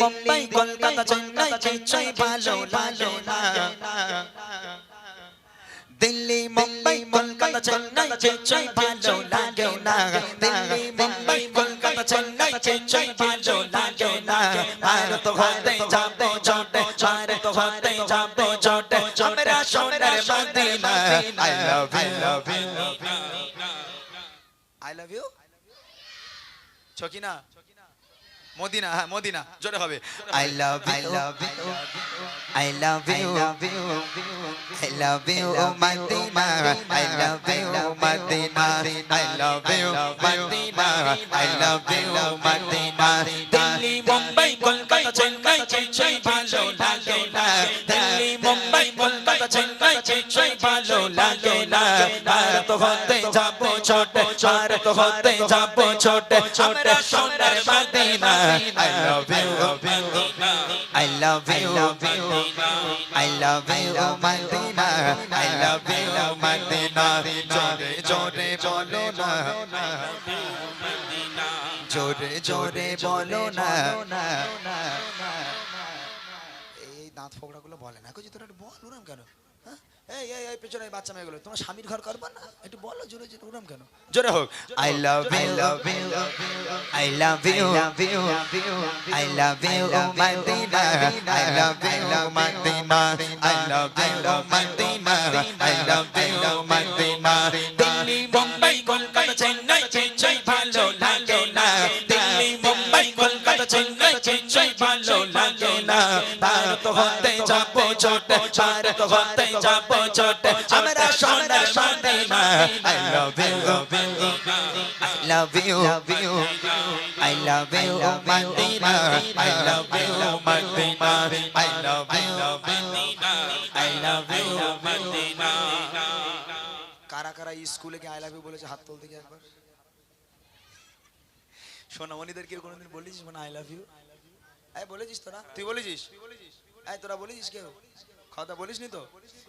মুম্বাই কলকাতা চেন্নাই কিছুই ভালো লাগে না দিল্লি মুম্বাই কলকাতা চেন্নাই কিছুই ভালো লাগে না দিল্লি মুম্বাই কলকাতা চেন্নাই কিছুই ভালো লাগে না ভারত হতে যাবো ছোটে ভারত হতে যাবো ছোটে আমরা সোনার Medina I love you I love you Sakina Medina হ্যাঁ মদিনা জোরে হবে I love you I love you I love you Madina I love you Madina I love you Madina I love you Madina Delhi Mumbai Kolkata Chennai কিছুই ভালো লাগে না দিল্লি মুম্বাই কলকাতা চেন্নাই কিছুই ভালো লাগে না ভারত হতে যাবো ছোটে ভারত হতে যাবো ছোটে আমরা সোনার Medina I love you I love you I love you Madina I love you Madina জোরে জোরে বলো না জোরে জোরে বলো না এই দাঁত ফোকড়াগুলো বলে না কই তোরা বল ওরম কেন এই এই এই পেছনে বাচ্চা মেয়েগুলো তোমার স্বামীর ঘর করবা না একটু বলো জোরে জোরে ওরম কেন জোরে হোক I love you I love you I love you Madina I love you Madina I love you Madina I love you Madina Delhi Mumbai Kolkata Chennai কিছুই ভালো লাগে না দিল্লি মুম্বাই কলকাতা চেন্নাই কিছুই ভালো লাগে না ভারত হতে যাবো ছোটে ভারত হতে যাবো ছোটে আমরা সোনার Medina I love you I love you I love you Madina I love you Madina I love you I love you Madina কারা কারা স্কুলে কি I love you বলেছে হাত তুলতে কি একবার সোনামণিদের কেউ কোনোদিন বলেছিস মানে I love you এই বলেছিস তোরা তুই বলেছিস এই তোরা বলেছিস কেউ কথা বলিসনি তো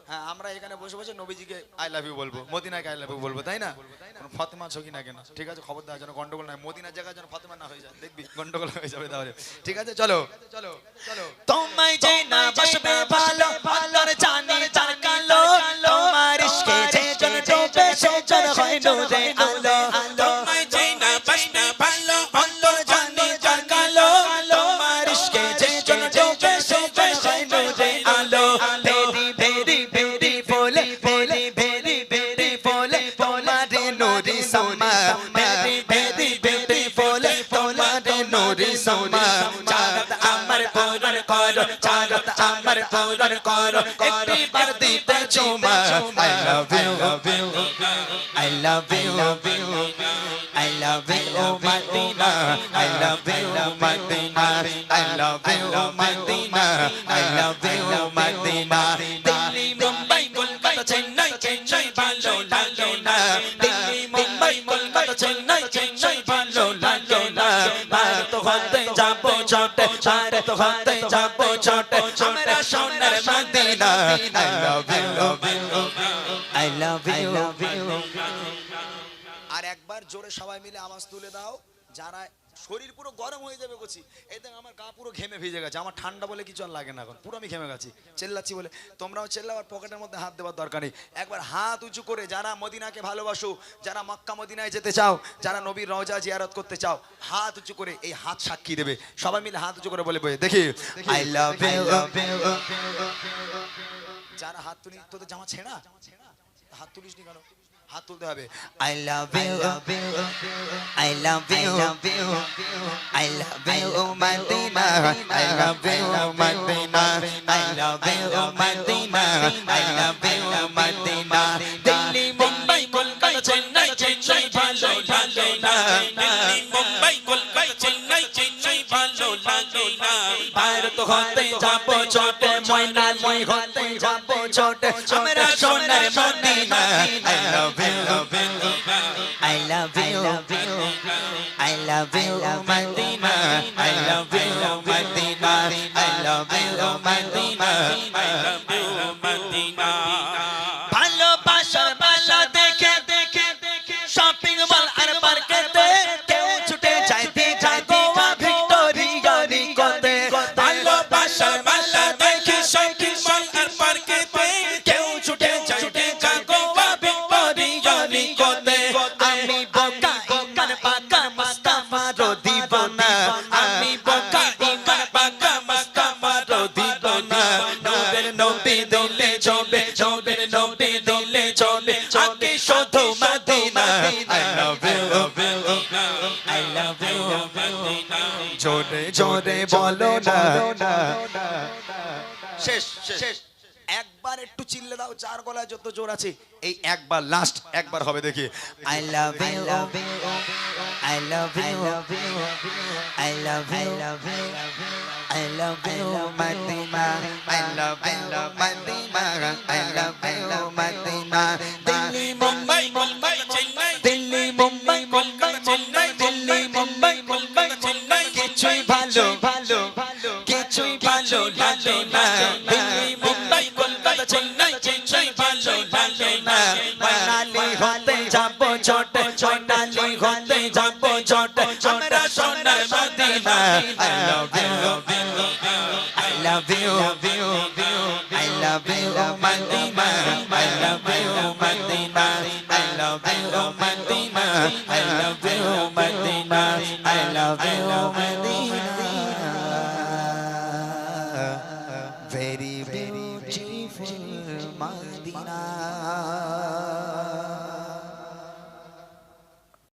হ্যাঁ আমরা এখানে বসে বসে নবীজিকে I love you বলবো মদিনাকে I love you বলবো তাই না কোন ফাতেমা ছকি না কেন ঠিক আছে খবর দাও যেন গন্ডগোল না মদিনার জায়গায় যেন ফাতেমা না হয়ে যায় দেখবি গন্ডগোল হয়ে যাবে তাহলে ঠিক আছে চলো চলো চলো তোমায় যে না বসবে ভালো আল্লাহর জানি তার কালো তোমার ইশকে যে জন ডোবে সে জন হয় নূরে আলো তোমায় যে না বসবে ভালো আল্লাহর জানি তার কালো তোমার ইশকে যে জন ডোবে সে জন হয় নূরে আলো আমার পূরণ করো একটি বার দিতে চুমা I love you I love you I love you Madina I love you Madina I love you Madina I love you Madina Delhi Mumbai Kolkata Chennai Chennai ভালো লাগে না দিল্লি মুম্বাই কলকাতা চেন্নাই চেন্নাই ভালো লাগে না ভারত হতে যাবো ছোটে ভারত হতে যাবো ছোটে আমরা সোনার Medina I love you I love you আর একবার জোরে সবাই মিলে আওয়াজ তুলে দাও যারা শরীর পুরো গরম হয়ে যাবে গছি এই দেখ আমার গা পুরো ঘেমে ভিজে গেছে আমার ঠান্ডা বলে কিছু আর লাগে না এখন পুরো আমি ঘেমে গেছি চেল্লাচ্ছি বলে তোমরাও চেল্লাও আর পকেটের মধ্যে হাত দেওয়ার দরকার নেই একবার হাত উঁচু করে যারা মদিনাকে ভালোবাসো যারা মক্কা মদিনায় যেতে চাও যারা নবীর রওজা জিয়ারত করতে চাও হাত উঁচু করে এই হাত সাক্ষী দেবে সবাই মিলে হাত উঁচু করে বলে দেখি I love you যারা হাত তুলি তোদের জামা ছেঁড়া হাত তুলিস নি কেন হাত তুলতে হবে I love you I love you I love you Madina I love you Madina I love you Madina I love you Madina Delhi Mumbai Kolkata Chennai Chennai ভালো লাগে না দিল্লি মুম্বাই কলকাতা চেন্নাই চেন্নাই ভালো লাগে না ভারত হতে যাবো ছোটে ময়নালি হতে যাবো ছোটে আমরা সোনার Medina I love you I love you I love you Madina I love you Madina I love you Madina I love you Madina ভালোবাসার বালা দেখে দেখে শপিং মল আর পার্কেতে কেউ ছুটে যাইতে যাইতে গোয়া ভিক্টোরিয়া নিকটে বোকা ইমান পাকা মস্কা মারো দিব না নূরের নবী দিলে চলে নূরের নবী দিলে চলে আগে শুধু Medina I love you I love you জোরে জোরে বলো না শেষ শেষ একবার একটু চিল্লে দাও চার গলায় যত জোর আছে এই একবার লাস্ট একবার হবে দেখি I love you I love you I love you I love you Madina I love you Madina I love you Madina Delhi Mumbai Mumbai Chennai Delhi Mumbai Mumbai Chennai Delhi Mumbai Mumbai Chennai কিছুই ভালো ভালো কিছুই ভালো লাগে না দিল্লি মুম্বাই কলকাতা চেন্নাই কিছুই ভালো লাগে না মানালি হতে যাব ছোট মানালি হতে যাব ছোট আমরা সোনার Medina I love you I love you I love you Madina I love you